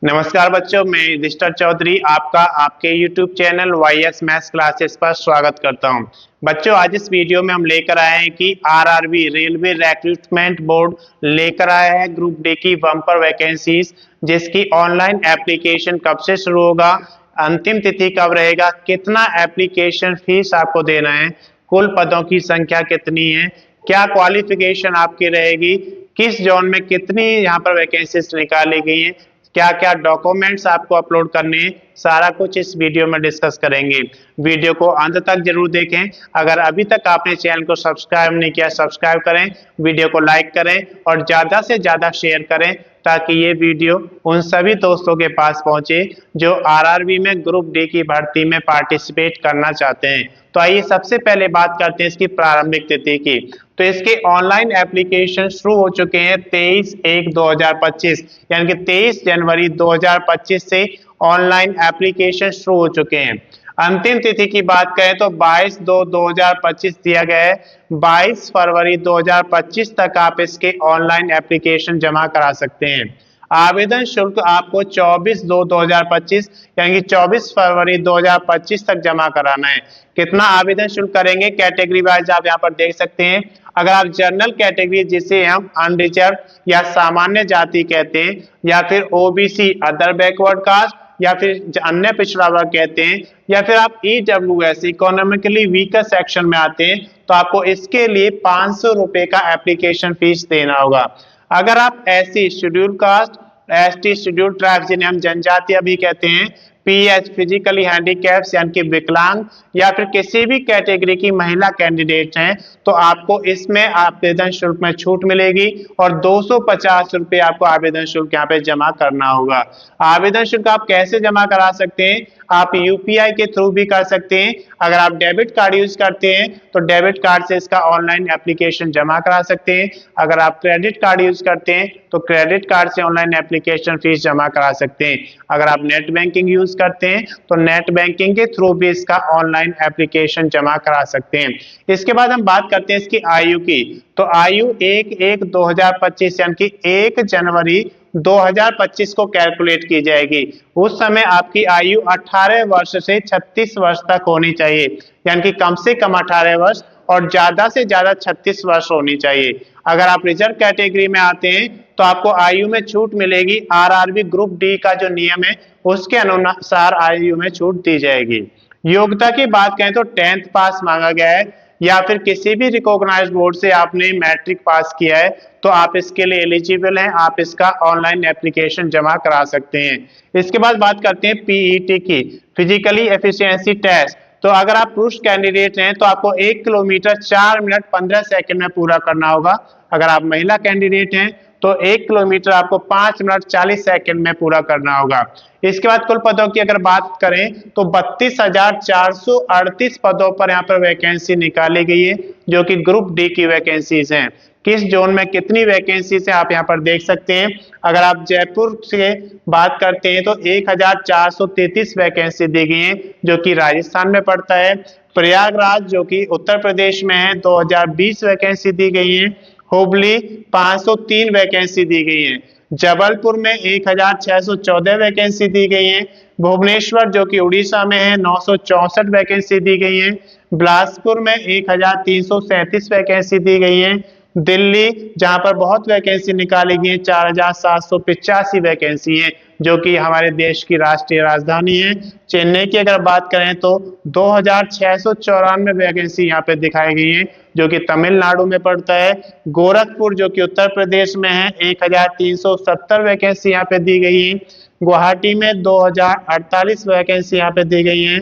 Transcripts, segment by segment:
नमस्कार बच्चों, मैं युधिष्ठर चौधरी आपका आपके YouTube channel YS maths classes पर स्वागत करता हूं। बच्चों, आज इस वीडियो में हम लेकर आए हैं कि RRB रेलवे रिक्रूटमेंट बोर्ड लेकर आया है ग्रुप डी की बम्पर वैकेंसीज, जिसकी ऑनलाइन एप्लीकेशन कब से शुरू होगा, अंतिम तिथि कब रहेगा, कितना एप्लीकेशन फीस आपको देना है, कुल पदों की संख्या कितनी है, क्या क्वालिफिकेशन आपकी रहेगी, किस जोन में कितनी यहाँ पर वैकेंसीज निकाली गई हैं, क्या क्या डॉक्यूमेंट्स आपको अपलोड करने हैं, सारा कुछ इस वीडियो में डिस्कस करेंगे। वीडियो को अंत तक जरूर देखें। अगर अभी तक आपने चैनल को सब्सक्राइब नहीं किया, सब्सक्राइब करें, वीडियो को लाइक करें और ज़्यादा से ज़्यादा शेयर करें ताकि ये वीडियो उन सभी दोस्तों के पास पहुंचे जो आरआरबी में ग्रुप डी की भर्ती में पार्टिसिपेट करना चाहते हैं। तो आइए सबसे पहले बात करते हैं इसकी प्रारंभिक तिथि की। तो इसके ऑनलाइन एप्लीकेशन शुरू हो चुके हैं 23/1/2025, यानी कि 23 जनवरी 2025 से ऑनलाइन एप्लीकेशन शुरू हो चुके हैं। अंतिम तिथि की बात करें तो 22/2/2025 दिया गया है। 22 फरवरी 2025 तक आप इसके ऑनलाइन एप्लीकेशन जमा करा सकते हैं। आवेदन शुल्क आपको 24/2/2025 यानी कि 24 फरवरी 2025 तक जमा कराना है। कितना आवेदन शुल्क करेंगे, कैटेगरी वाइज आप यहाँ पर देख सकते हैं। अगर आप जनरल कैटेगरी, जिसे हम अनरिजर्व या सामान्य जाति कहते हैं, या फिर ओबीसी अदर बैकवर्ड कास्ट, या फिर अन्य पिछड़ा वर्ग कहते हैं, या फिर आप ईडब्ल्यूएस इकोनॉमिकली वीकर सेक्शन में आते हैं, तो आपको इसके लिए 500 रुपए का एप्लीकेशन फीस देना होगा। अगर आप SC schedule caste, ST schedule tribe, जिन्हें हम जनजातीय भी कहते हैं, पीएच फिजिकली हैंडीकैप्स यानी कि विकलांग, या फिर किसी भी कैटेगरी की महिला कैंडिडेट हैं, तो आपको इसमें आवेदन शुल्क में छूट मिलेगी और 250 रुपये आपको आवेदन शुल्क यहाँ पे जमा करना होगा। आवेदन शुल्क आप कैसे जमा करा सकते हैं? आप यूपीआई के थ्रू भी कर सकते हैं। अगर आप डेबिट कार्ड यूज करते हैं तो डेबिट कार्ड से इसका ऑनलाइन एप्लीकेशन जमा करा सकते हैं। अगर आप क्रेडिट कार्ड यूज करते हैं तो क्रेडिट कार्ड से ऑनलाइन एप्लीकेशन फीस जमा करा सकते हैं। अगर आप नेट बैंकिंग यूज करते हैं तो नेट बैंकिंग के थ्रू भी इसका ऑनलाइन एप्लीकेशन जमा करा सकते हैं। इसके बाद हम बात करते हैं इसकी आयु की। तो आयु 1/1/2025 यानी कि 1 जनवरी 2025 को कैलकुलेट की जाएगी। उस समय आपकी आयु 18 वर्ष से 36 वर्ष तक होनी चाहिए, यानी कि कम से कम 18 वर्ष और ज्यादा से ज्यादा 36 वर्ष होनी चाहिए। अगर आप रिजर्व कैटेगरी में आते हैं तो आपको आयु में छूट मिलेगी। आरआरबी ग्रुप डी का जो नियम है उसके अनुसार आयु में छूट दी जाएगी। योग्यता की बात करें तो 10th पास मांगा गया है, या फिर किसी भी रिकॉग्नाइज्ड बोर्ड से आपने मैट्रिक पास किया है तो आप इसके लिए एलिजिबल हैं। आप इसका ऑनलाइन एप्लीकेशन जमा करा सकते हैं। इसके बाद बात करते हैं पीईटी की, फिजिकली एफिशिएंसी टेस्ट। तो अगर आप पुरुष कैंडिडेट हैं तो आपको 1 किलोमीटर 4 मिनट 15 सेकंड में पूरा करना होगा। अगर आप महिला कैंडिडेट हैं तो 1 किलोमीटर आपको 5 मिनट 40 सेकंड में पूरा करना होगा। इसके बाद कुल पदों की अगर बात करें तो 32,438 पदों पर यहाँ पर वैकेंसी निकाली गई है, जो कि ग्रुप डी की वैकेंसीज हैं। किस जोन में कितनी वैकेंसीज है आप यहाँ पर देख सकते हैं। अगर आप जयपुर से बात करते हैं तो 1,433 वैकेंसी दी गई है, जो कि राजस्थान में पड़ता है। प्रयागराज जो कि उत्तर प्रदेश में है, 2020 वैकेंसी दी गई है। हुबली 503 वैकेंसी दी गई है। जबलपुर में 1,614 वैकेंसी दी गई है। भुवनेश्वर जो कि उड़ीसा में है, 964 वैकेंसी दी गई है। बिलासपुर में 1,337 वैकेंसी दी गई है। दिल्ली जहां पर बहुत वैकेंसी निकाली गई है, 4,785 वैकेंसी है, जो कि हमारे देश की राष्ट्रीय राजधानी है। चेन्नई की अगर बात करें तो 2,694 वैकेंसी यहाँ पे दिखाई गई है, जो कि तमिलनाडु में पड़ता है। गोरखपुर जो कि उत्तर प्रदेश में है, 1,370 वैकेंसी यहाँ पे दी गई है। गुवाहाटी में 2,048 वैकेंसी यहाँ पे दी गई है।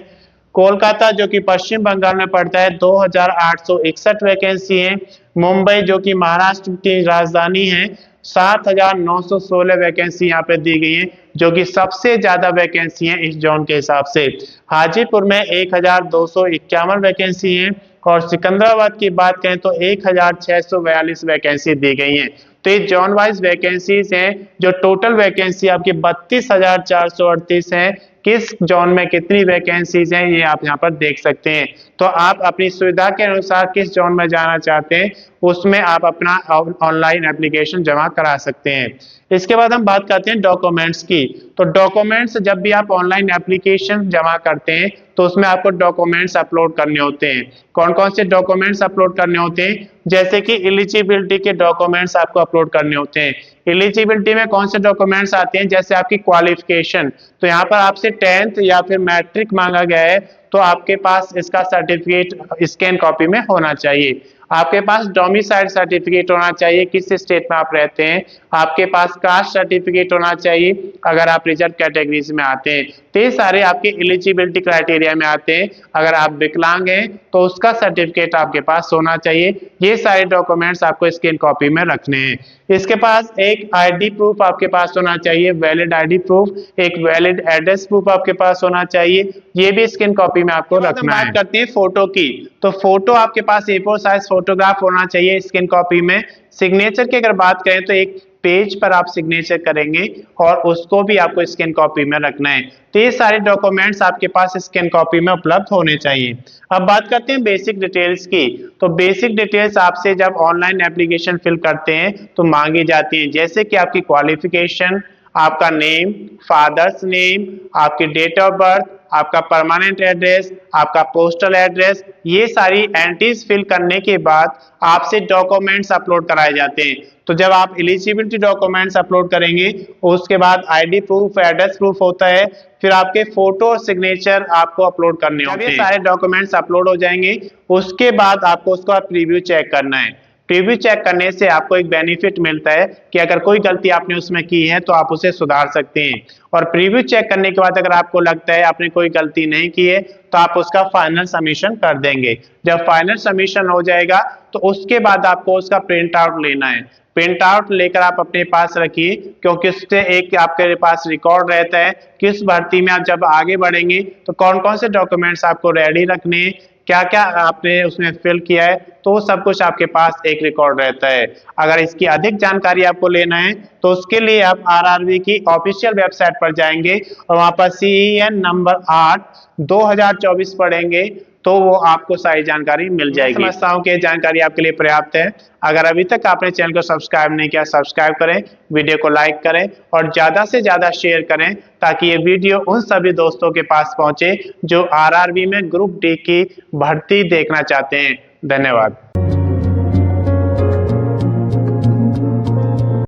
कोलकाता जो कि पश्चिम बंगाल में पड़ता है, 2,861 वैकेंसी है। मुंबई जो कि महाराष्ट्र की राजधानी है, 7,916 वैकेंसी यहाँ पे दी गई है, जो कि सबसे ज्यादा वैकेंसी है इस जोन के हिसाब से। हाजीपुर में 1,251 वैकेंसी है और सिकंदराबाद की बात करें तो 1,642 वैकेंसी दी गई है। तो ये जोन वाइज वैकेंसीज हैं। जो टोटल वैकेंसी आपकी 32,438 है, किस जोन में कितनी वैकेंसीज हैं ये आप यहाँ पर देख सकते हैं। तो आप अपनी सुविधा के अनुसार किस जोन में जाना चाहते हैं उसमें आप अपना ऑनलाइन एप्लीकेशन जमा करा सकते हैं। इसके बाद हम बात करते हैं डॉक्यूमेंट्स की। तो डॉक्यूमेंट्स जब भी आप ऑनलाइन एप्लीकेशन जमा करते हैं तो उसमें आपको डॉक्यूमेंट्स अपलोड करने होते हैं। कौन कौन से डॉक्यूमेंट्स अपलोड करने होते हैं? जैसे कि एलिजिबिलिटी के डॉक्यूमेंट्स आपको अपलोड करने होते हैं। एलिजिबिलिटी में कौन से डॉक्यूमेंट्स आते हैं? जैसे आपकी क्वालिफिकेशन, तो यहाँ पर आपसे 10th या फिर मैट्रिक मांगा गया है तो आपके पास इसका सर्टिफिकेट स्कैन कॉपी में होना चाहिए। आपके पास डोमिसाइल सर्टिफिकेट होना चाहिए, किस स्टेट में आप रहते हैं। आपके पास कास्ट सर्टिफिकेट होना चाहिए अगर आप रिजर्व कैटेगरीज में आते हैं। तो ये सारे आपके एलिजिबिलिटी क्राइटेरिया में आते हैं। अगर आप विकलांग हैं तो उसका सर्टिफिकेट आपके पास होना चाहिए। ये सारे डॉक्यूमेंट्स आपको स्कैन कॉपी में रखने हैं। इसके पास एक आईडी प्रूफ आपके पास होना चाहिए, वैलिड आईडी प्रूफ, एक वैलिड एड्रेस प्रूफ आपके पास होना चाहिए। ये भी स्कैन कॉपी में आपको रखना है। बात करते हैं फोटो की, तो फोटो आपके पास A4 साइज फोटोग्राफ होना चाहिए स्कैन कॉपी में। सिग्नेचर की अगर बात करें तो एक पेज पर आप सिग्नेचर करेंगे और उसको भी आपको स्कैन कॉपी में रखना है। तो ये सारे डॉक्यूमेंट्स आपके पास स्कैन कॉपी में उपलब्ध होने चाहिए। अब बात करते हैं बेसिक डिटेल्स की। तो बेसिक डिटेल्स आपसे जब ऑनलाइन एप्लीकेशन फिल करते हैं तो मांगी जाती है, जैसे कि आपकी क्वालिफिकेशन, आपका नेम, फादर्स नेम, आपकी डेट ऑफ बर्थ, आपका परमानेंट एड्रेस, आपका पोस्टल एड्रेस। ये सारी एंट्रीज फिल करने के बाद आपसे डॉक्यूमेंट्स अपलोड कराए जाते हैं। तो जब आप एलिजिबिलिटी डॉक्यूमेंट्स अपलोड करेंगे उसके बाद आईडी प्रूफ, एड्रेस प्रूफ होता है, फिर आपके फोटो और सिग्नेचर आपको अपलोड करने होते हैं। सारे डॉक्यूमेंट्स अपलोड हो जाएंगे उसके बाद आपको उसका प्रीव्यू चेक करना है। प्रीव्यू चेक करने से आपको एक बेनिफिट मिलता है कि अगर कोई गलती आपने उसमें की है तो आप उसे सुधार सकते हैं। और प्रीव्यू चेक करने के बाद अगर आपको लगता है आपने कोई गलती नहीं की है तो आप उसका फाइनल सबमिशन कर देंगे। जब फाइनल सबमिशन हो जाएगा तो उसके बाद आपको उसका प्रिंट आउट लेना है। प्रिंट आउट लेकर आप अपने पास रखिए, क्योंकि उससे एक आपके पास रिकॉर्ड रहता है कि उस भर्ती में आप जब आगे बढ़ेंगे तो कौन कौन से डॉक्यूमेंट्स आपको रेडी रखने हैं, क्या क्या आपने उसमें फिल किया है, तो सब कुछ आपके पास एक रिकॉर्ड रहता है। अगर इसकी अधिक जानकारी आपको लेना है तो उसके लिए आप आरआरबी की ऑफिशियल वेबसाइट पर जाएंगे और वहां पर CEN नंबर 8 2024 पढ़ेंगे तो वो आपको सारी जानकारी मिल जाएगी। समझता हूँ कि जानकारी आपके लिए पर्याप्त है। अगर अभी तक आपने चैनल को सब्सक्राइब नहीं किया, सब्सक्राइब करें, वीडियो को लाइक करें और ज्यादा से ज्यादा शेयर करें ताकि ये वीडियो उन सभी दोस्तों के पास पहुंचे जो आरआरबी में ग्रुप डी की भर्ती देखना चाहते हैं। धन्यवाद।